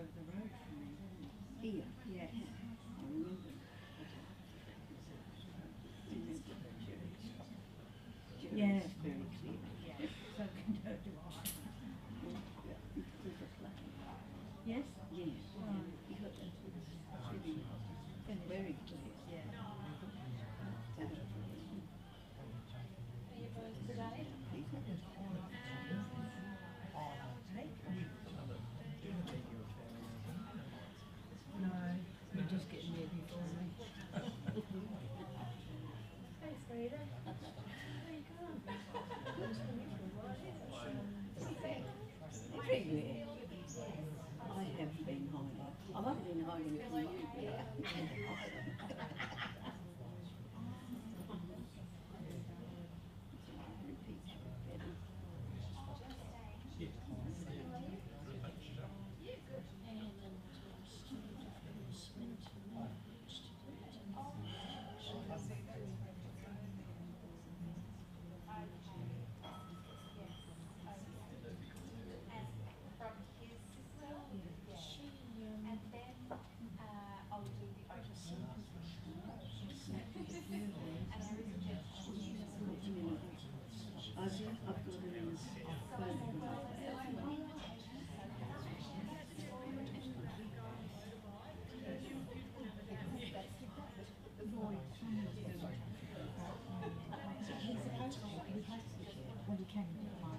over the road from me, didn't it? Here? Yes. I remember. Yes, Very clear. yes. So can do I. There's a play. Yes? Yes. Oh. You got that really very clear. Yeah. No, you're just getting ready for me. Thanks, Frida. There you go. Everywhere. I have been hiding. I've only been hiding from you. Yeah. I've got it in this photograph. When he came into my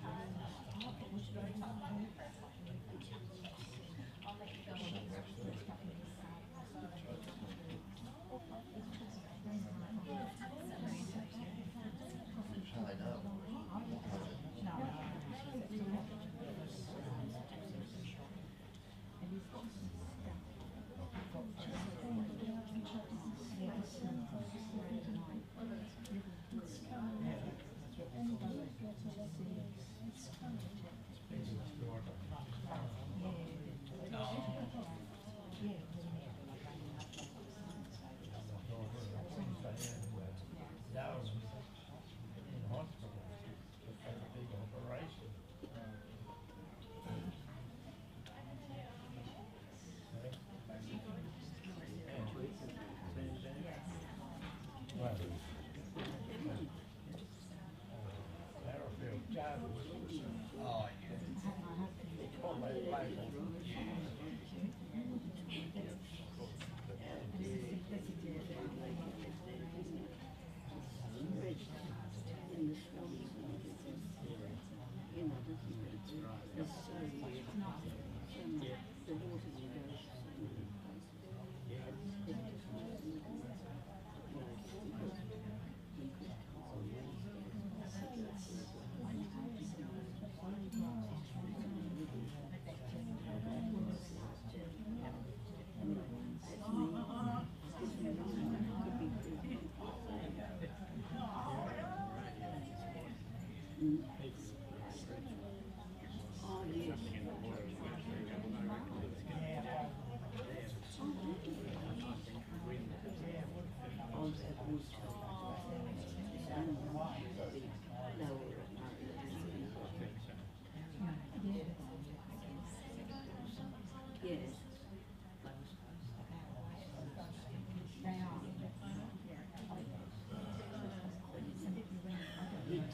Yes.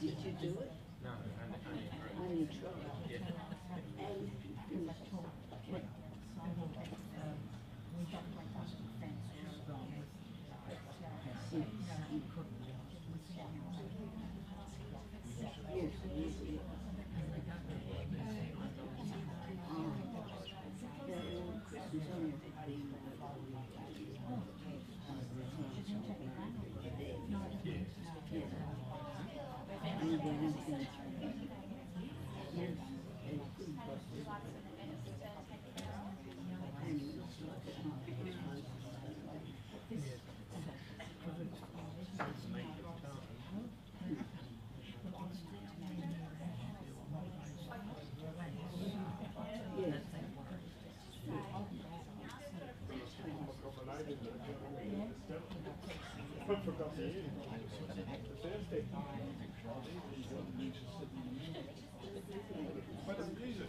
Did you do it? No, Only tried. yeah. And yes, yes, yes. Christmas only had been I forgot the Thursday. But the music.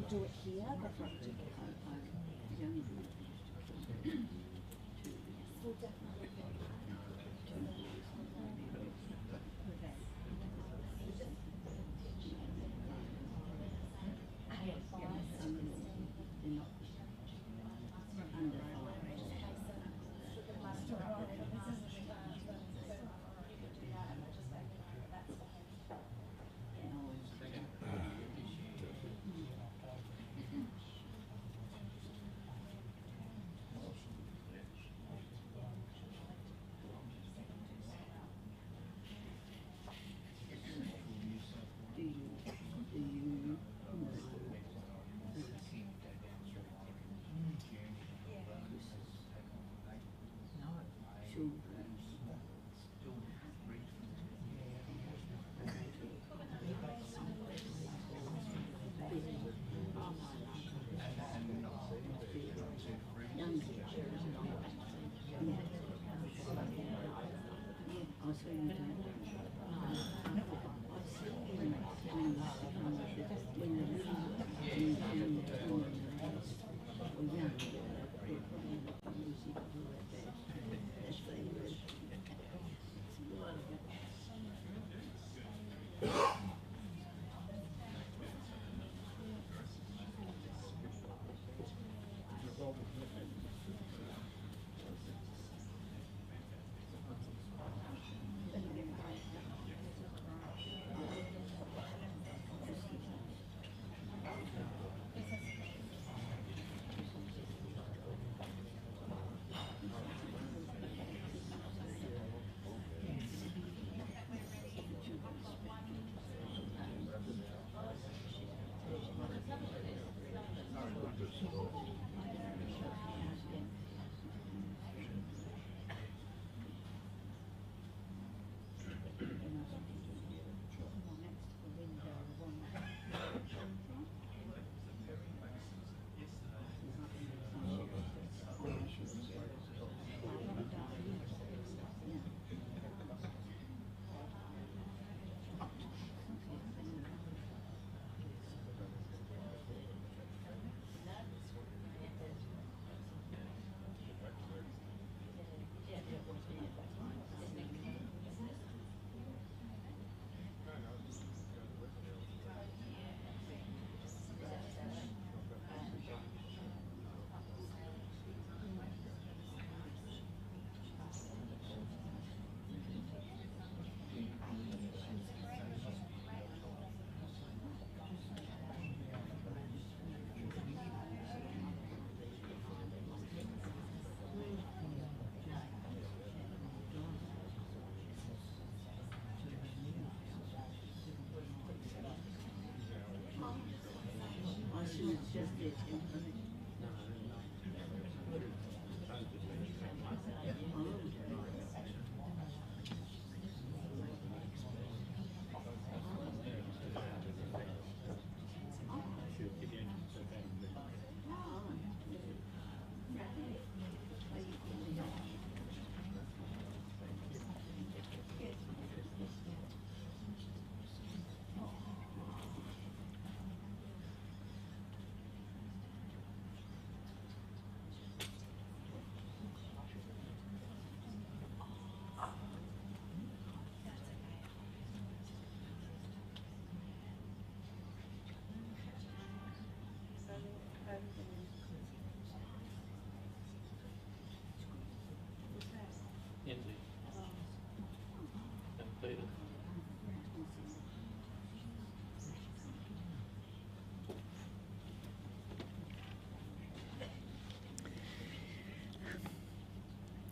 Do it here, but we'll do it we'll definitely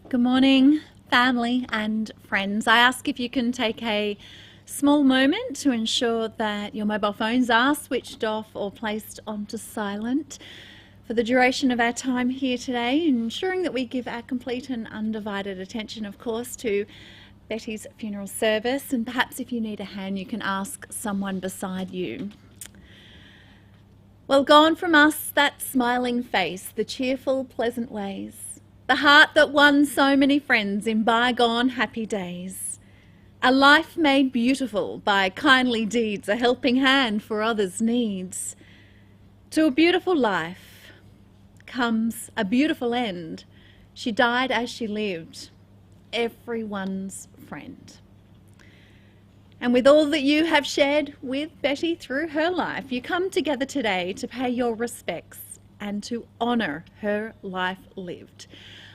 Good morning, family and friends. I ask if you can take a small moment to ensure that your mobile phones are switched off or placed onto silent for the duration of our time here today, ensuring that we give our complete and undivided attention, of course, to Betty's funeral service. And perhaps if you need a hand, you can ask someone beside you. Well, gone from us that smiling face, the cheerful, pleasant ways, the heart that won so many friends in bygone happy days. A life made beautiful by kindly deeds, a helping hand for others' needs. To a beautiful life comes a beautiful end. She died as she lived, everyone's friend. And with all that you have shared with Betty through her life, you come together today to pay your respects and to honour her life lived.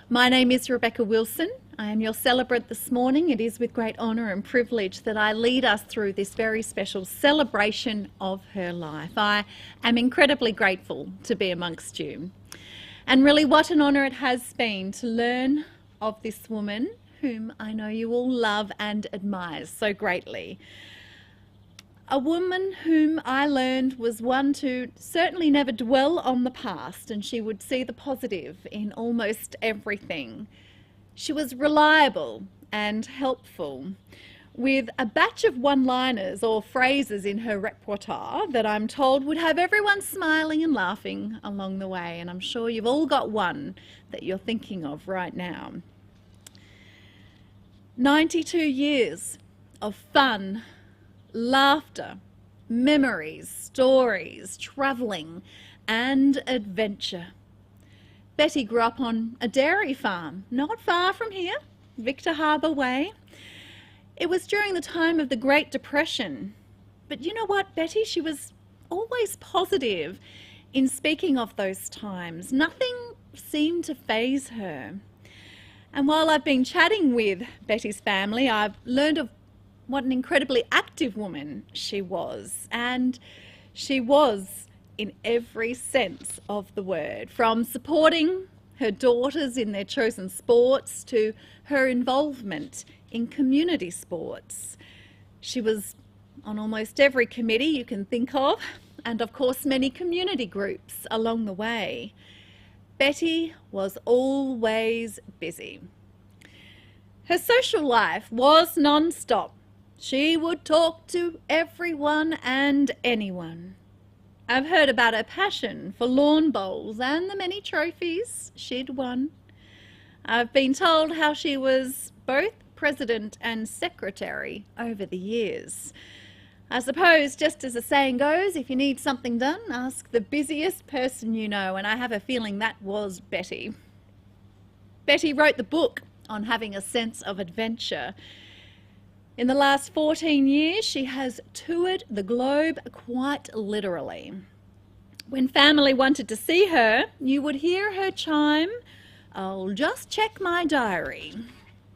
My name is Rebecca Wilson. I am your celebrant this morning. It is with great honour and privilege that I lead us through this very special celebration of her life. I am incredibly grateful to be amongst you. And really what an honour it has been to learn of this woman whom I know you all love and admire so greatly. A woman whom I learned was one to certainly never dwell on the past, and she would see the positive in almost everything. She was reliable and helpful, with a batch of one-liners or phrases in her repertoire that I'm told would have everyone smiling and laughing along the way, and I'm sure you've all got one that you're thinking of right now. 92 years of fun, laughter, memories, stories, travelling and adventure. Betty grew up on a dairy farm not far from here, Victor Harbour Way. It was during the time of the Great Depression. But you know what, Betty, she was always positive in speaking of those times. Nothing seemed to faze her. And while I've been chatting with Betty's family, I've learned of what an incredibly active woman she was. And she was in every sense of the word, from supporting her daughters in their chosen sports to her involvement in community sports. She was on almost every committee you can think of, and of course many community groups along the way. Betty was always busy. Her social life was non-stop. She would talk to everyone and anyone. I've heard about her passion for lawn bowls and the many trophies she'd won. I've been told how she was both president and secretary over the years. I suppose, just as the saying goes, if you need something done, ask the busiest person you know, and I have a feeling that was Betty. Betty wrote the book on having a sense of adventure. In the last 14 years, she has toured the globe quite literally. When family wanted to see her, you would hear her chime, "I'll just check my diary."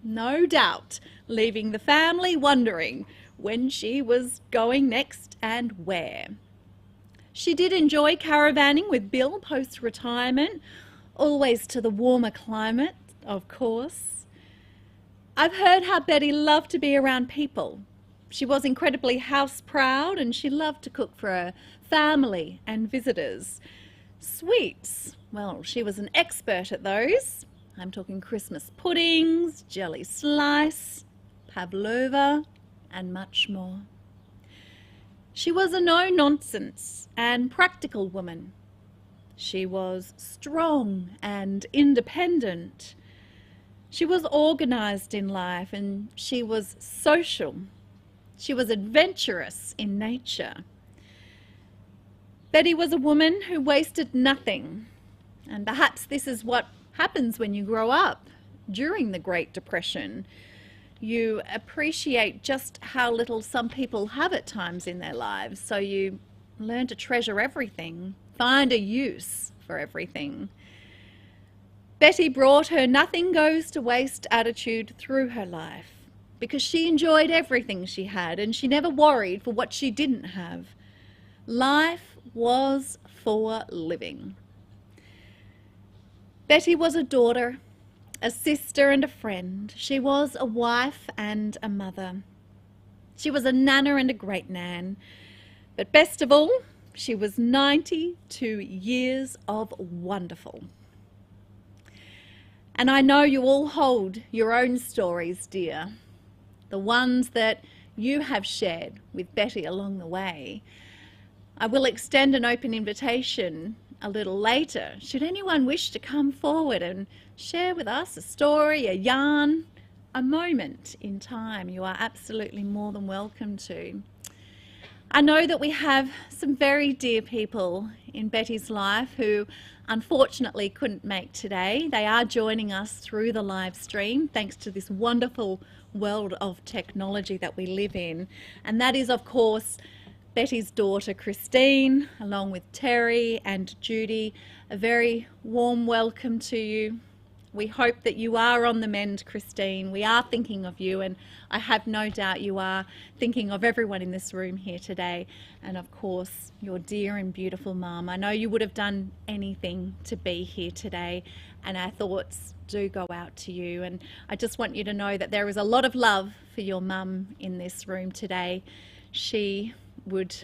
No doubt, leaving the family wondering when she was going next and where. She did enjoy caravanning with Bill post-retirement, always to the warmer climate, of course. I've heard how Betty loved to be around people. She was incredibly house-proud and she loved to cook for her family and visitors. Sweets, well, she was an expert at those. I'm talking Christmas puddings, jelly slice, pavlova, and much more. She was a no-nonsense and practical woman. She was strong and independent. She was organised in life and she was social. She was adventurous in nature. Betty was a woman who wasted nothing, and perhaps this is what happens when you grow up during the Great Depression. You appreciate just how little some people have at times in their lives, so you learn to treasure everything, find a use for everything. Betty brought her nothing goes to waste attitude through her life because she enjoyed everything she had and she never worried for what she didn't have. Life was for living. Betty was a daughter, a sister and a friend. She was a wife and a mother. She was a nana and a great nan. But best of all, she was 92 years of wonderful. And I know you all hold your own stories dear, the ones that you have shared with Betty along the way. I will extend an open invitation a little later, should anyone wish to come forward and share with us a story, a yarn, a moment in time. You are absolutely more than welcome to. I know that we have some very dear people in Betty's life who unfortunately couldn't make today. They are joining us through the live stream thanks to this wonderful world of technology that we live in. And that is, of course, Betty's daughter Christine, along with Terry and Judy. A very warm welcome to you. We hope that you are on the mend, Christine. We are thinking of you, and I have no doubt you are thinking of everyone in this room here today, and of course your dear and beautiful mum. I know you would have done anything to be here today, and our thoughts do go out to you. And I just want you to know that there is a lot of love for your mum in this room today. She would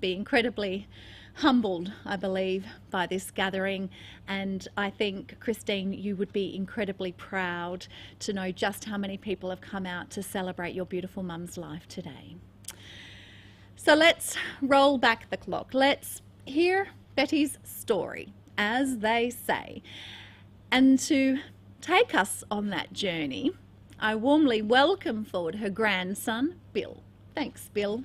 be incredibly humbled, I believe, by this gathering, and I think, Christine, you would be incredibly proud to know just how many people have come out to celebrate your beautiful mum's life today. So let's roll back the clock. Let's hear Betty's story, as they say. And to take us on that journey, I warmly welcome forward her grandson, Bill. Thanks, Bill.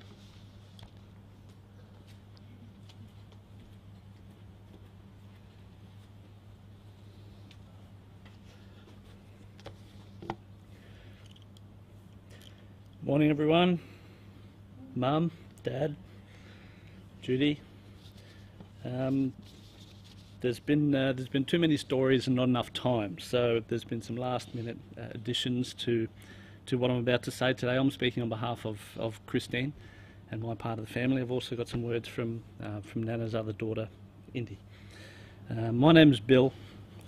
Morning everyone, Mum, Dad, Judy. There's been too many stories and not enough time, so there's been some last minute additions to what I'm about to say today. I'm speaking on behalf of Christine and my part of the family. I've also got some words from Nana's other daughter, Indy. My name's Bill.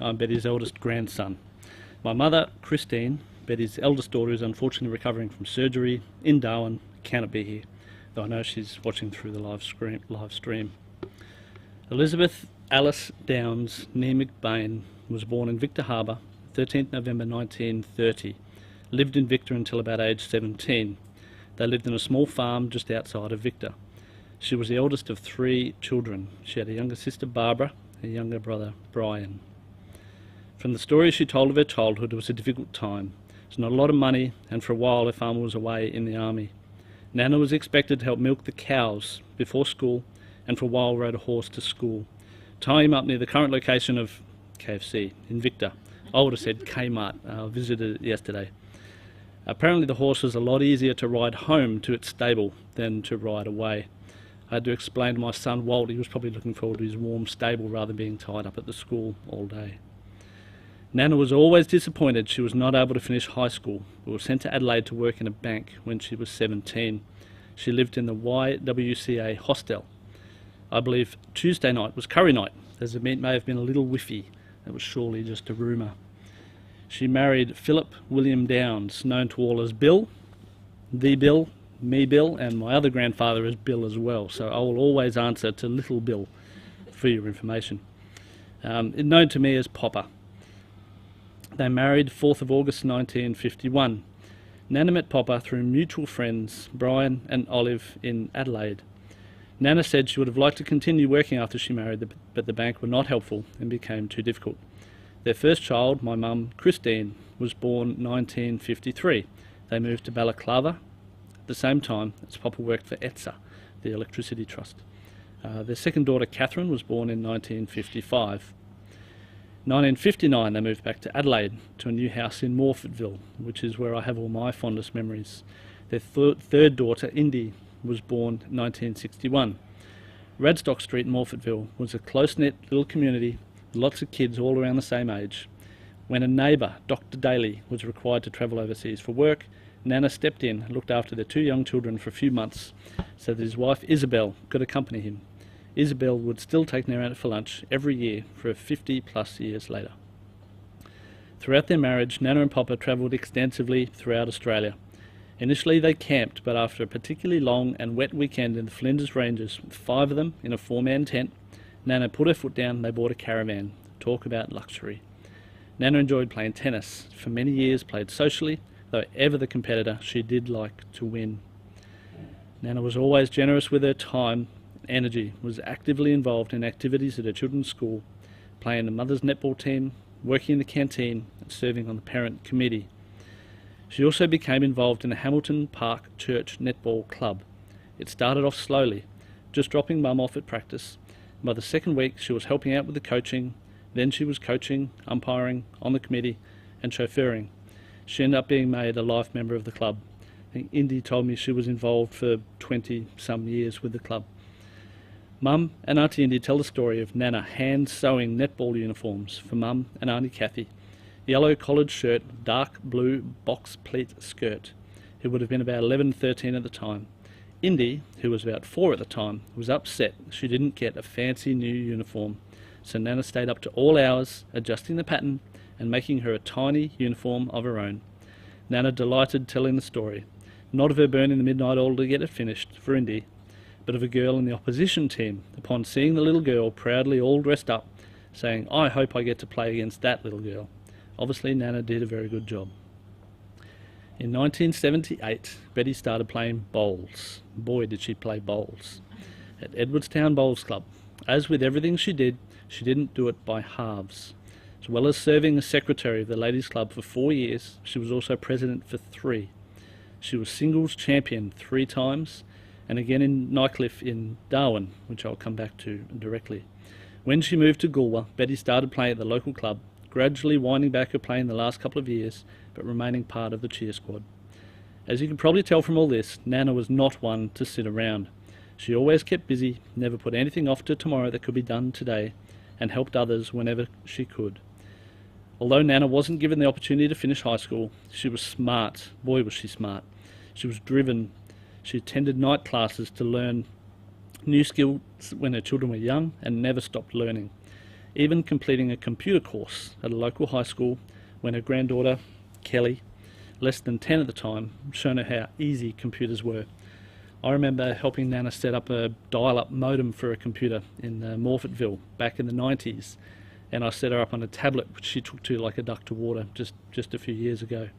I'm Betty's eldest grandson. My mother, Christine, Betty's eldest daughter, is unfortunately recovering from surgery in Darwin, cannot be here, though I know she's watching through the live stream. Elizabeth Alice Downs near McBain was born in Victor Harbour, 13th November 1930. Lived in Victor until about age 17. They lived in a small farm just outside of Victor. She was the eldest of 3 children. She had a younger sister, Barbara, and a younger brother, Brian. From the stories she told of her childhood, it was a difficult time. There's not a lot of money, and for a while her father was away in the army. Nana was expected to help milk the cows before school, and for a while rode a horse to school. Tie him up near the current location of KFC in Victor. I would have said Kmart. I visited it yesterday. Apparently the horse was a lot easier to ride home to its stable than to ride away. I had to explain to my son Walt he was probably looking forward to his warm stable rather than being tied up at the school all day. Nana was always disappointed she was not able to finish high school, but was sent to Adelaide to work in a bank when she was 17. She lived in the YWCA hostel. I believe Tuesday night was curry night, as the meat may have been a little whiffy. That was surely just a rumour. She married Philip William Downs, known to all as Bill, the Bill, me Bill, and my other grandfather as Bill as well, so I will always answer to Little Bill for your information. Known to me as Popper. They married 4th of August 1951. Nana met Popper through mutual friends Brian and Olive in Adelaide. Nana said she would have liked to continue working after she married, but the bank were not helpful and became too difficult. Their first child, my mum, Christine, was born 1953. They moved to Balaclava at the same time as Popper worked for ETSA, the Electricity Trust. Their second daughter, Catherine, was born in 1955. 1959 they moved back to Adelaide to a new house in Morfettville, which is where I have all my fondest memories. Their third daughter, Indy, was born 1961. Radstock Street in Morfettville was a close-knit little community, lots of kids all around the same age. When a neighbour, Dr. Daly, was required to travel overseas for work, Nana stepped in and looked after their 2 young children for a few months so that his wife Isabel could accompany him. Isabel would still take Nana out for lunch every year for 50 plus years later. Throughout their marriage, Nana and Popper travelled extensively throughout Australia. Initially they camped, but after a particularly long and wet weekend in the Flinders Ranges, with 5 of them in a 4-man tent, Nana put her foot down and they bought a caravan. Talk about luxury. Nana enjoyed playing tennis. For many years played socially, though ever the competitor, she did like to win. Nana was always generous with her time and energy, was actively involved in activities at her children's school, playing the mother's netball team, working in the canteen and serving on the parent committee. She also became involved in the Hamilton Park Church Netball Club. It started off slowly, just dropping mum off at practice. By the second week she was helping out with the coaching, then she was coaching, umpiring, on the committee and chauffeuring. She ended up being made a life member of the club. I think Indy told me she was involved for 20 some years with the club. Mum and Auntie Indy tell the story of Nana hand sewing netball uniforms for Mum and Auntie Kathy. Yellow collared shirt, dark blue box pleat skirt. Who would have been about 11, 13 at the time. Indy, who was about 4 at the time, was upset she didn't get a fancy new uniform, so Nana stayed up to all hours adjusting the pattern and making her a tiny uniform of her own. Nana delighted telling the story, not of her burning the midnight oil to get it finished for Indy, but of a girl in the opposition team, upon seeing the little girl proudly all dressed up, saying, "I hope I get to play against that little girl." Obviously Nana did a very good job. In 1978, Betty started playing bowls. Boy, did she play bowls. At Edwardstown Bowls Club. As with everything she didn't do it by halves. As well as serving as secretary of the Ladies' Club for 4 years, she was also president for 3. She was singles champion 3 times, and again in Nightcliff in Darwin, which I'll come back to directly. When she moved to Goolwa, Betty started playing at the local club, gradually winding back her playing the last couple of years, but remaining part of the cheer squad. As you can probably tell from all this, Nana was not one to sit around. She always kept busy, never put anything off to tomorrow that could be done today, and helped others whenever she could. Although Nana wasn't given the opportunity to finish high school, she was smart. Boy, was she smart. She was driven. She attended night classes to learn new skills when her children were young and never stopped learning, even completing a computer course at a local high school when her granddaughter, Kelly, less than 10 at the time, shown her how easy computers were. I remember helping Nana set up a dial-up modem for a computer in Morfettville back in the 90s, and I set her up on a tablet which she took to like a duck to water just a few years ago.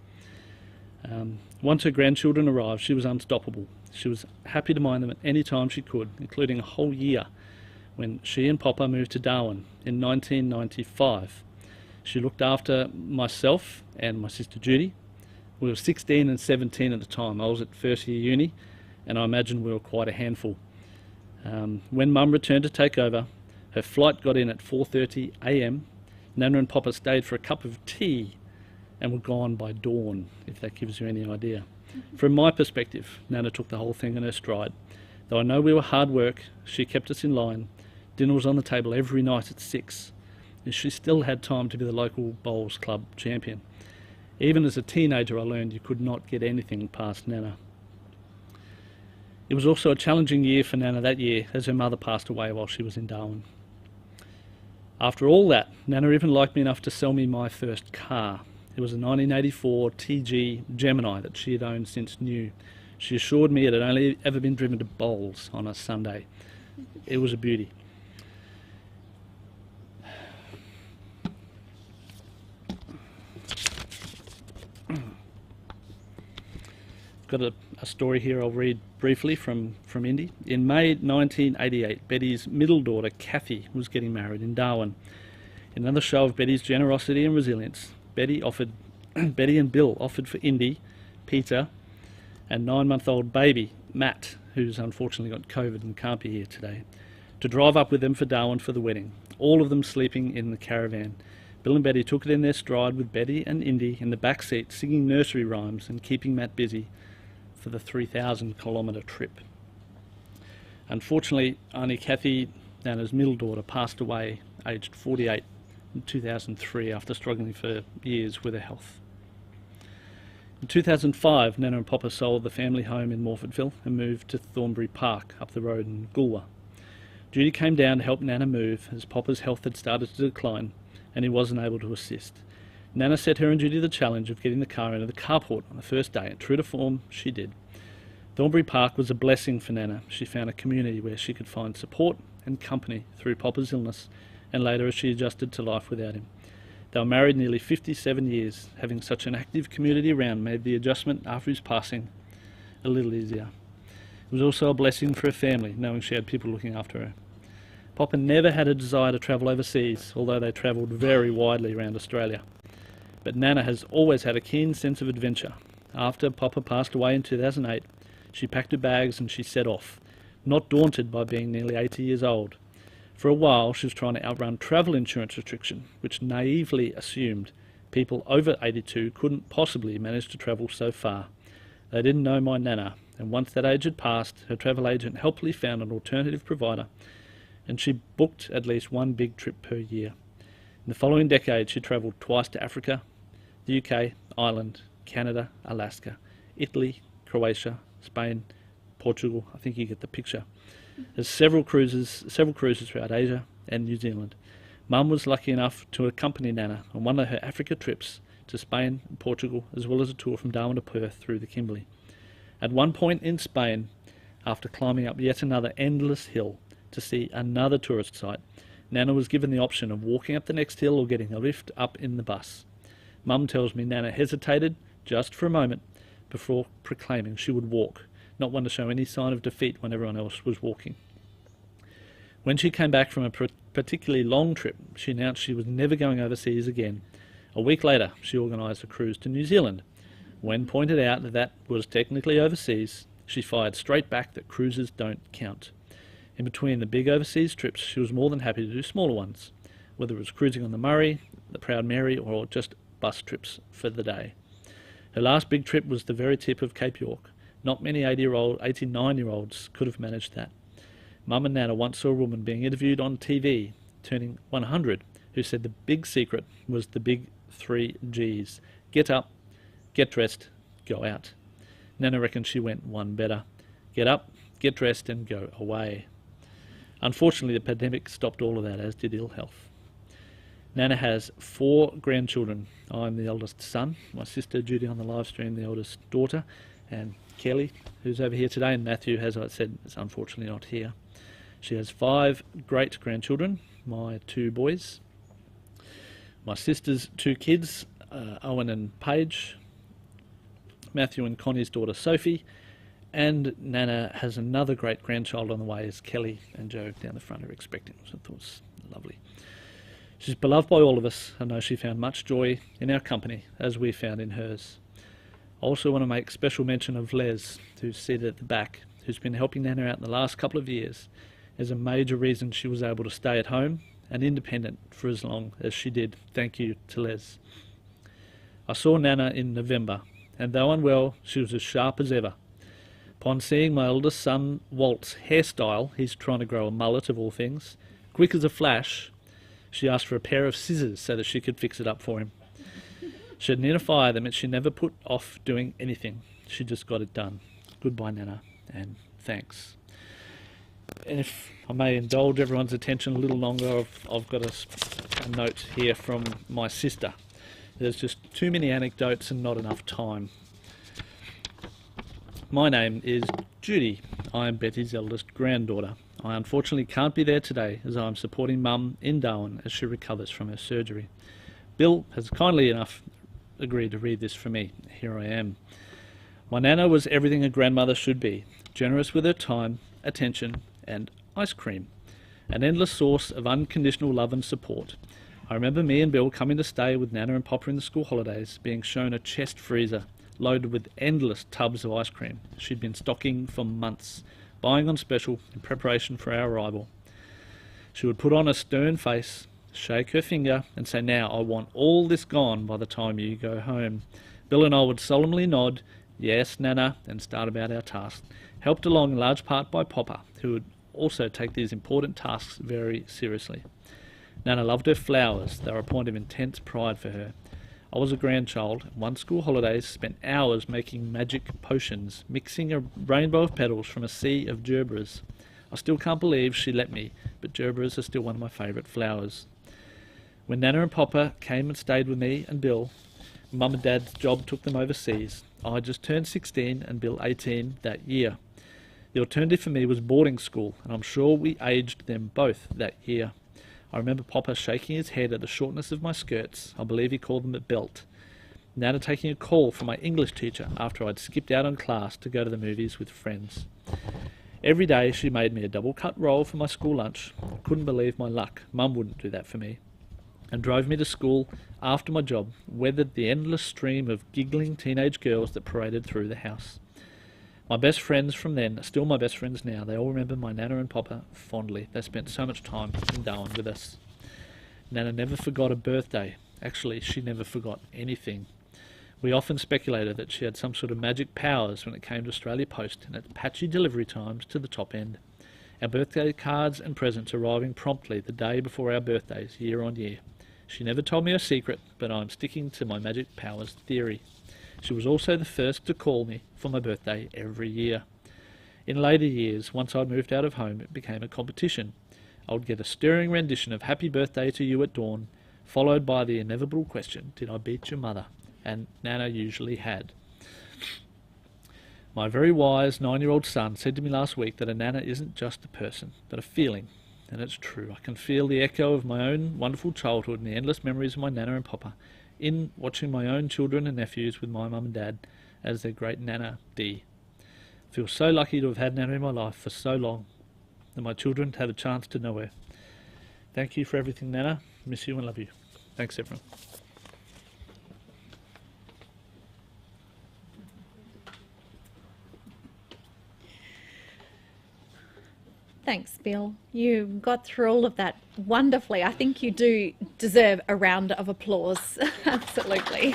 Once her grandchildren arrived, she was unstoppable. She was happy to mind them at any time she could, including a whole year when she and Papa moved to Darwin in 1995. She looked after myself and my sister Judy. We were 16 and 17 at the time. I was at first year uni, and I imagine we were quite a handful. When Mum returned to take over, her flight got in at 4:30 a.m. Nana and Papa stayed for a cup of tea and were gone by dawn, if that gives you any idea. From my perspective, Nana took the whole thing in her stride. Though I know we were hard work, she kept us in line. Dinner was on the table every night at 6, and she still had time to be the local bowls club champion. Even as a teenager, I learned you could not get anything past Nana. It was also a challenging year for Nana that year, as her mother passed away while she was in Darwin. After all that, Nana even liked me enough to sell me my first car. It was a 1984 TG Gemini that she had owned since new. She assured me it had only ever been driven to bowls on a Sunday. It was a beauty. Got a story here I'll read briefly from Indy. In May 1988, Betty's middle daughter, Kathy, was getting married in Darwin. In another show of Betty's generosity and resilience, Betty and Bill offered for Indy, Peter, and 9-month-old baby, Matt, who's unfortunately got COVID and can't be here today, to drive up with them for Darwin for the wedding, all of them sleeping in the caravan. Bill and Betty took it in their stride with Betty and Indy in the back seat singing nursery rhymes and keeping Matt busy for the 3,000-kilometre trip. Unfortunately, Auntie Kathy, Nana's middle daughter, passed away aged 48 in 2003 after struggling for years with her health. In 2005, Nana and Papa sold the family home in Morfettville and moved to Thornbury Park up the road in Goolwa. Judy came down to help Nana move as Papa's health had started to decline and he wasn't able to assist. Nana set her and Judy the challenge of getting the car into the carport on the first day, and true to form, she did. Thornbury Park was a blessing for Nana. She found a community where she could find support and company through Papa's illness, and later as she adjusted to life without him. They were married nearly 57 years. Having such an active community around made the adjustment after his passing a little easier. It was also a blessing for her family, knowing she had people looking after her. Papa never had a desire to travel overseas, although they travelled very widely around Australia. But Nana has always had a keen sense of adventure. After Papa passed away in 2008, she packed her bags and she set off, not daunted by being nearly 80 years old. For a while, she was trying to outrun travel insurance restriction, which naively assumed people over 82 couldn't possibly manage to travel so far. They didn't know my Nana, and once that age had passed, her travel agent helpfully found an alternative provider, and she booked at least one big trip per year. In the following decade, she travelled twice to Africa, the UK, Ireland, Canada, Alaska, Italy, Croatia, Spain, Portugal. I think you get the picture. There's several cruises throughout Asia and New Zealand. Mum was lucky enough to accompany Nana on one of her Africa trips to Spain and Portugal, as well as a tour from Darwin to Perth through the Kimberley. At one point in Spain, after climbing up yet another endless hill to see another tourist site, Nana was given the option of walking up the next hill or getting a lift up in the bus. Mum tells me Nana hesitated just for a moment before proclaiming she would walk, not one to show any sign of defeat when everyone else was walking. When she came back from a particularly long trip, she announced she was never going overseas again. A week later, she organised a cruise to New Zealand. When pointed out that that was technically overseas, she fired straight back that cruises don't count. In between the big overseas trips, she was more than happy to do smaller ones, whether it was cruising on the Murray, the Proud Mary, or just bus trips for the day. Her last big trip was the very tip of Cape York. Not many 89-year-olds could have managed that. Mum and Nana once saw a woman being interviewed on TV, turning 100, who said the big secret was the big 3 Gs. Get up, get dressed, go out. Nana reckons she went one better. Get up, get dressed, and go away. Unfortunately, the pandemic stopped all of that, as did ill health. Nana has 4 grandchildren. I'm the eldest son, my sister Judy on the live stream, the eldest daughter, and Kelly, who's over here today, and Matthew, as I said, is unfortunately not here. She has 5 great-grandchildren, my 2 boys, my sister's 2 kids, Owen and Paige, Matthew and Connie's daughter Sophie, and Nana has another great-grandchild on the way, as Kelly and Joe down the front are expecting, which I thought was lovely. She's beloved by all of us. I know she found much joy in our company, as we found in hers. I also want to make special mention of Les, who's seated at the back, who's been helping Nana out in the last couple of years. As a major reason she was able to stay at home and independent for as long as she did. Thank you to Les. I saw Nana in November, and though unwell, she was as sharp as ever. Upon seeing my eldest son Walt's hairstyle, he's trying to grow a mullet of all things, quick as a flash, she asked for a pair of scissors so that she could fix it up for him. She had near a fire that meant she never put off doing anything. She just got it done. Goodbye, Nana, and thanks. And if I may indulge everyone's attention a little longer, I've got a note here from my sister. There's just too many anecdotes and not enough time. My name is Judy. I am Betty's eldest granddaughter. I unfortunately can't be there today as I am supporting Mum in Darwin as she recovers from her surgery. Bill has kindly enough agreed to read this for me. Here I am. My Nana was everything a grandmother should be, generous with her time, attention, and ice cream. An endless source of unconditional love and support. I remember me and Bill coming to stay with Nana and Papa in the school holidays, being shown a chest freezer loaded with endless tubs of ice cream she'd been stocking for months, buying on special in preparation for our arrival. She would put on a stern face, shake her finger, and say, "Now I want all this gone by the time you go home." Bill and I would solemnly nod, "Yes, Nana," and start about our task, helped along in large part by Papa, who would also take these important tasks very seriously. Nana loved her flowers. They were a point of intense pride for her. I was a grandchild, and one school holidays spent hours making magic potions, mixing a rainbow of petals from a sea of gerberas. I still can't believe she let me, but gerberas are still one of my favourite flowers. When Nana and Papa came and stayed with me and Bill, Mum and Dad's job took them overseas. I just turned 16 and Bill 18 that year. The alternative for me was boarding school, and I'm sure we aged them both that year. I remember Papa shaking his head at the shortness of my skirts. I believe he called them a belt. Nana taking a call from my English teacher after I'd skipped out on class to go to the movies with friends. Every day she made me a double-cut roll for my school lunch. I couldn't believe my luck. Mum wouldn't do that for me. And drove me to school after my job, weathered the endless stream of giggling teenage girls that paraded through the house. My best friends from then are still my best friends now. They all remember my Nana and Papa fondly. They spent so much time in Darwin with us. Nana never forgot a birthday. Actually, she never forgot anything. We often speculated that she had some sort of magic powers when it came to Australia Post and its patchy delivery times to the top end. Our birthday cards and presents arriving promptly the day before our birthdays, year on year. She never told me her secret, but I'm sticking to my magic powers theory. She was also the first to call me for my birthday every year. In later years, once I'd moved out of home, it became a competition. I would get a stirring rendition of Happy Birthday to You at dawn, followed by the inevitable question, did I beat your mother? And Nana usually had. My very wise 9-year-old son said to me last week that a Nana isn't just a person, but a feeling. And it's true. I can feel the echo of my own wonderful childhood and the endless memories of my Nana and Papa in watching my own children and nephews with my mum and dad as their great Nana D. I feel so lucky to have had Nana in my life for so long, and my children have a chance to know her. Thank you for everything, Nana. Miss you and love you. Thanks, everyone. Thanks, Bill. You got through all of that wonderfully. I think you do deserve a round of applause. Absolutely.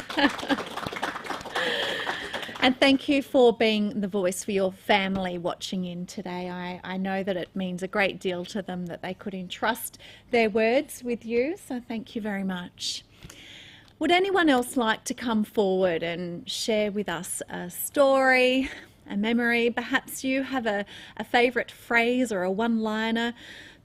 And thank you for being the voice for your family watching in today. I know that it means a great deal to them that they could entrust their words with you, so thank you very much. Would anyone else like to come forward and share with us a story, a memory? Perhaps you have a favourite phrase or a one-liner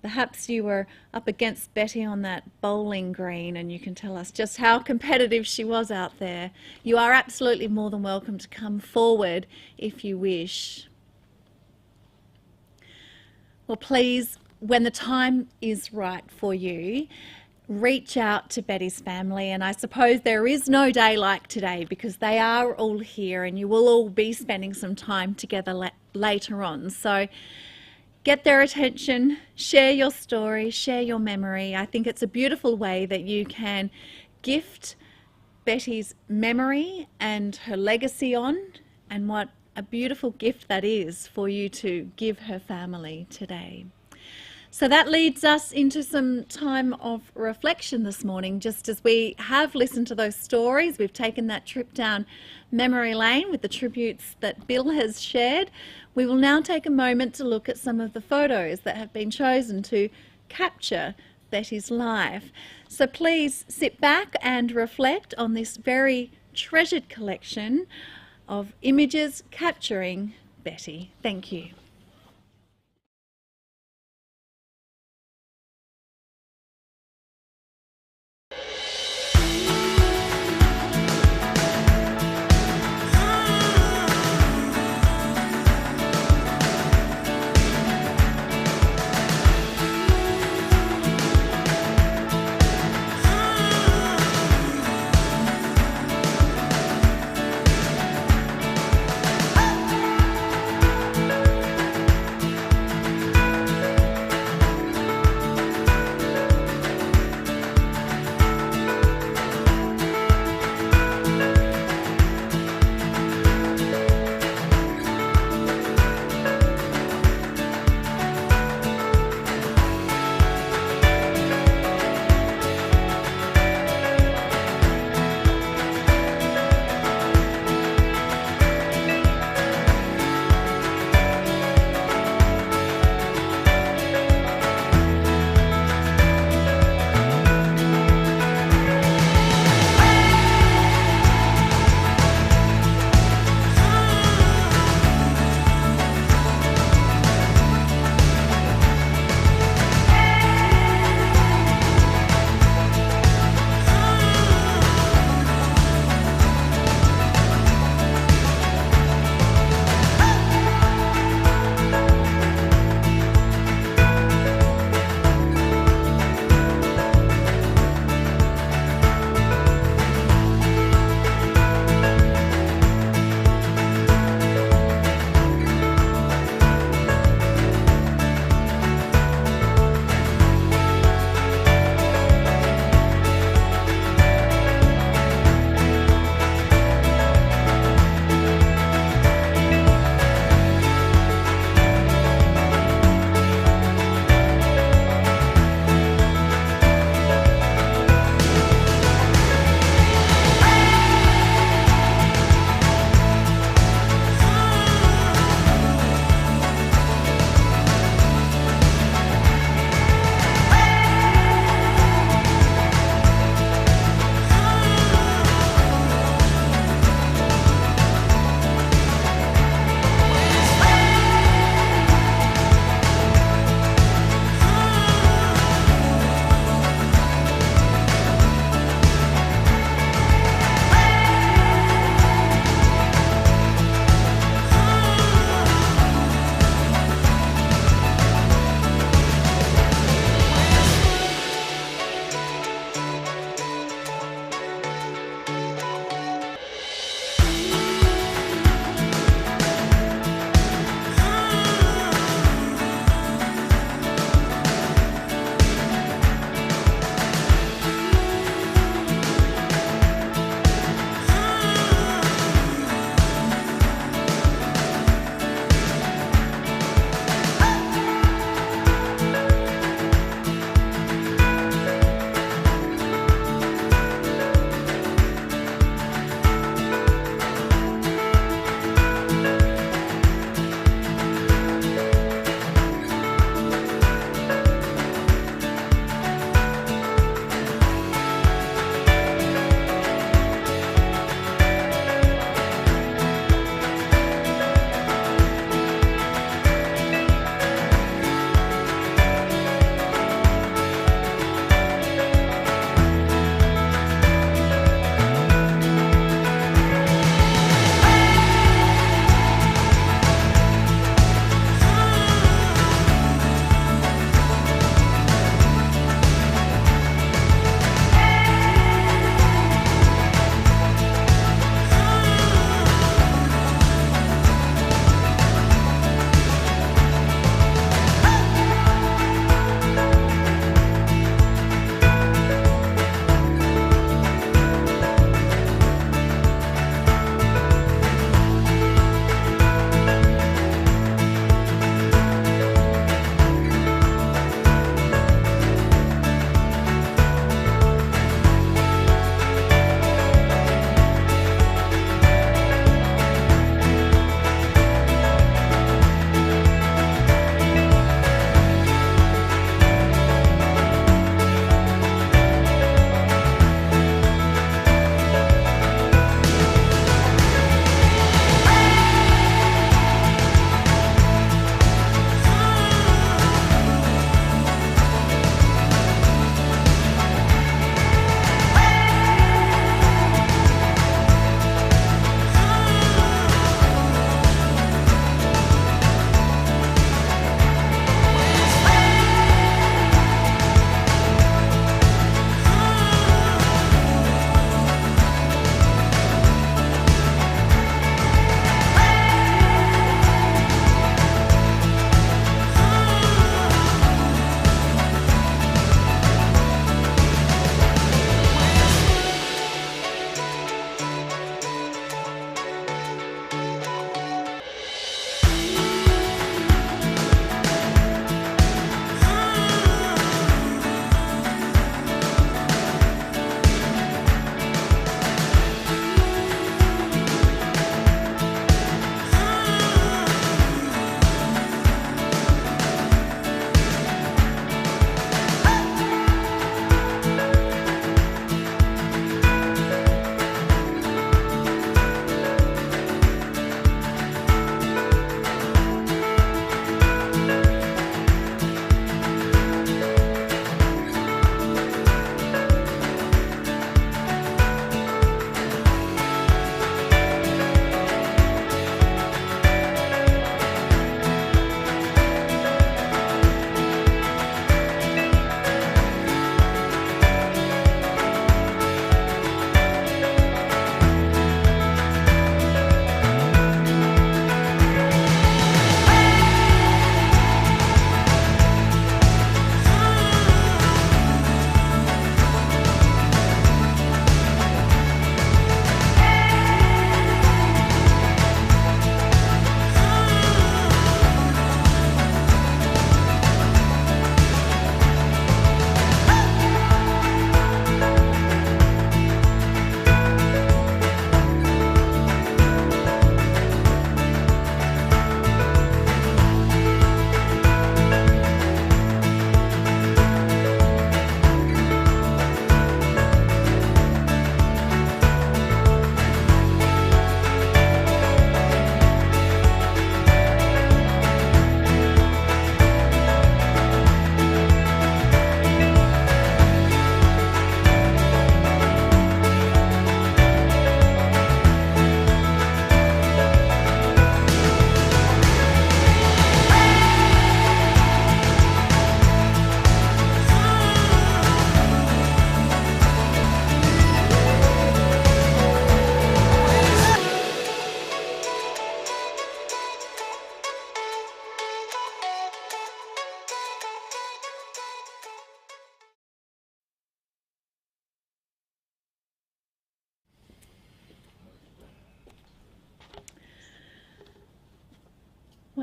Perhaps you were up against Betty on that bowling green and you can tell us just how competitive she was out there. You are absolutely more than welcome to come forward if you wish. Well, please, when the time is right for you, reach out to Betty's family, and I suppose there is no day like today because they are all here and you will all be spending some time together later on. So get their attention, share your story, share your memory. I think it's a beautiful way that you can gift Betty's memory and her legacy on, and what a beautiful gift that is for you to give her family today. So that leads us into some time of reflection this morning. Just as we have listened to those stories, we've taken that trip down memory lane with the tributes that Bill has shared. We will now take a moment to look at some of the photos that have been chosen to capture Betty's life. So please sit back and reflect on this very treasured collection of images capturing Betty. Thank you.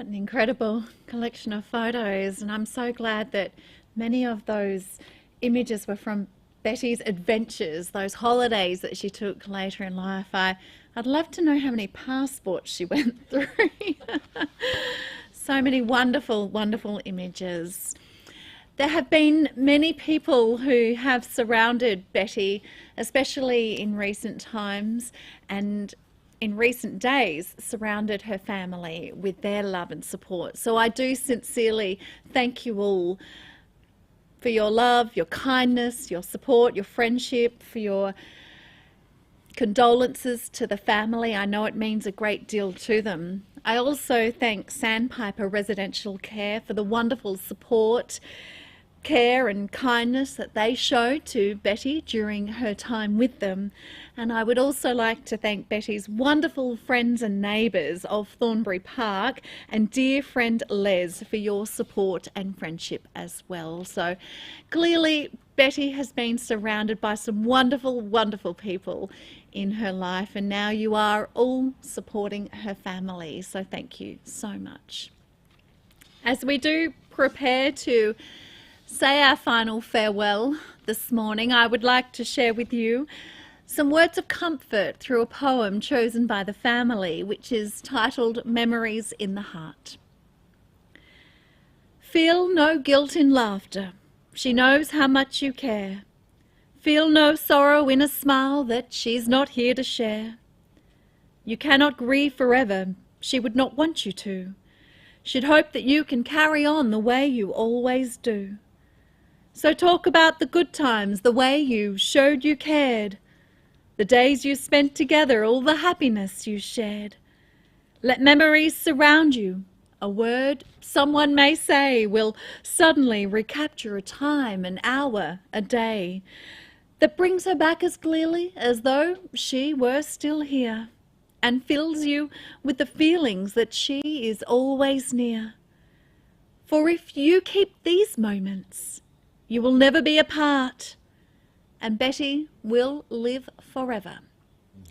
What an incredible collection of photos, and I'm so glad that many of those images were from Betty's adventures, those holidays that she took later in life. I'd love to know how many passports she went through. So many wonderful, wonderful images. There have been many people who have surrounded Betty, especially in recent times and in recent days, surrounded her family with their love and support. So I do sincerely thank you all for your love, your kindness, your support, your friendship, for your condolences to the family. I know it means a great deal to them. I also thank Sandpiper Residential Care for the wonderful support, care and kindness that they showed to Betty during her time with them. And I would also like to thank Betty's wonderful friends and neighbours of Thornbury Park and dear friend Les for your support and friendship as well. So clearly Betty has been surrounded by some wonderful, wonderful people in her life, and now you are all supporting her family. So thank you so much. As we do prepare to say our final farewell this morning, I would like to share with you some words of comfort through a poem chosen by the family, which is titled Memories in the Heart. Feel no guilt in laughter, she knows how much you care. Feel no sorrow in a smile that she's not here to share. You cannot grieve forever, she would not want you to. She'd hope that you can carry on the way you always do. So talk about the good times, the way you showed you cared, the days you spent together, all the happiness you shared. Let memories surround you. A word someone may say will suddenly recapture a time, an hour, a day that brings her back as clearly as though she were still here, and fills you with the feelings that she is always near. For if you keep these moments, you will never be apart, and Betty will live forever,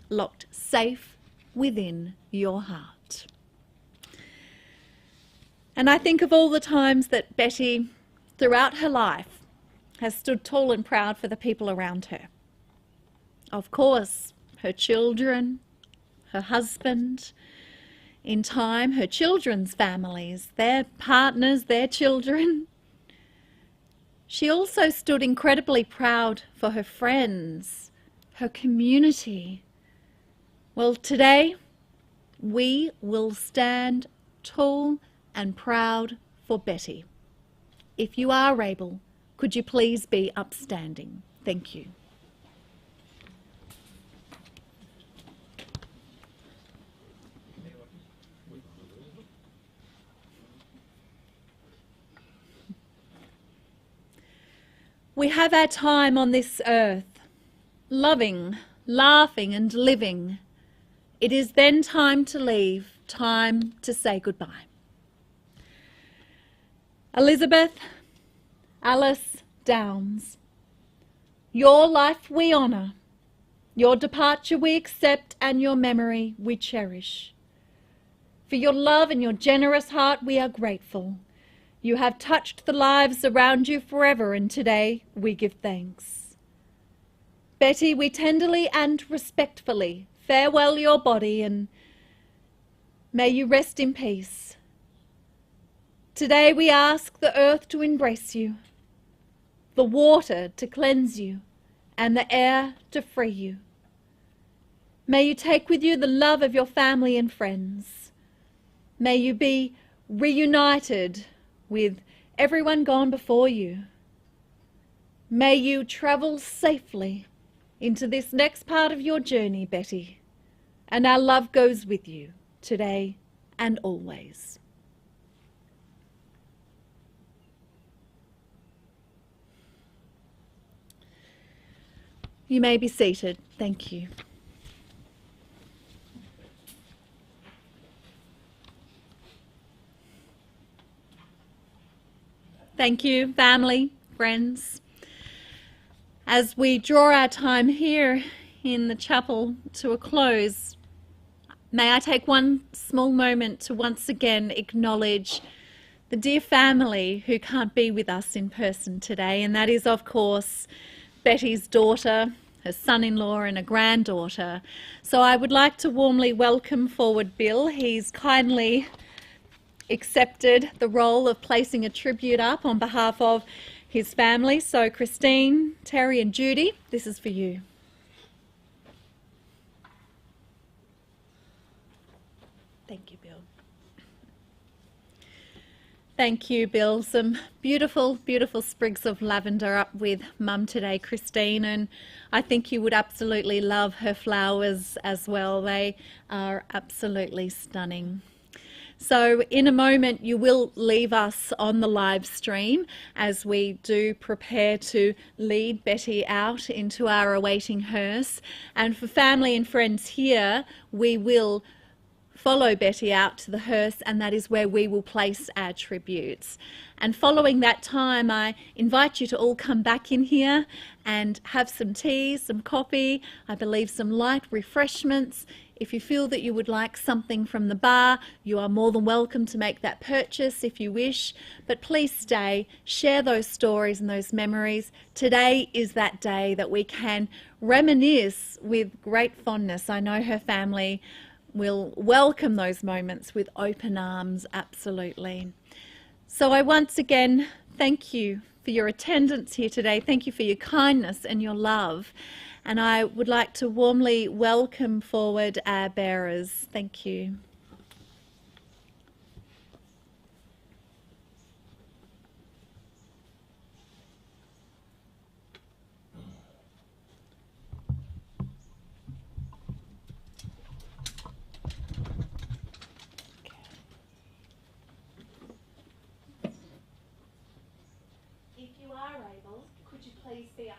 locked safe within your heart. And I think of all the times that Betty, throughout her life, has stood tall and proud for the people around her. Of course, her children, her husband, in time, her children's families, their partners, their children. She also stood incredibly proud for her friends, her community. Well, today we will stand tall and proud for Betty. If you are able, could you please be upstanding? Thank you. We have our time on this earth, loving, laughing and living. It is then time to leave, time to say goodbye. Elizabeth Alice Downs, your life we honour, your departure we accept, and your memory we cherish. For your love and your generous heart we are grateful. You have touched the lives around you forever, and today we give thanks. Betty, we tenderly and respectfully farewell your body, and may you rest in peace. Today we ask the earth to embrace you, the water to cleanse you, and the air to free you. May you take with you the love of your family and friends. May you be reunited with everyone gone before you. May you travel safely into this next part of your journey, Betty, and our love goes with you today and always. You may be seated. Thank you. Thank you, family, friends. As we draw our time here in the chapel to a close, May I take one small moment to once again acknowledge the dear family who can't be with us in person today, and that is, of course, Betty's daughter, her son-in-law and a granddaughter. So I would like to warmly welcome forward Bill. He's kindly accepted the role of placing a tribute up on behalf of his family. So Christine, Terry and Judy, this is for you. Thank you, Bill. Thank you, Bill. Some beautiful, beautiful sprigs of lavender up with Mum today, Christine, and I think you would absolutely love her flowers as well. They are absolutely stunning. So in a moment you will leave us on the live stream as we do prepare to lead Betty out into our awaiting hearse. And for family and friends here, we will follow Betty out to the hearse, and that is where we will place our tributes. And following that time, I invite you to all come back in here and have some tea, some coffee, I believe some light refreshments. If you feel that you would like something from the bar, you are more than welcome to make that purchase if you wish. But please stay, share those stories and those memories. Today is that day that we can reminisce with great fondness. I know her family will welcome those moments with open arms, absolutely. So I once again thank you for your attendance here today. Thank you for your kindness and your love. And I would like to warmly welcome forward our bearers. Thank you. If you are able, could you please be up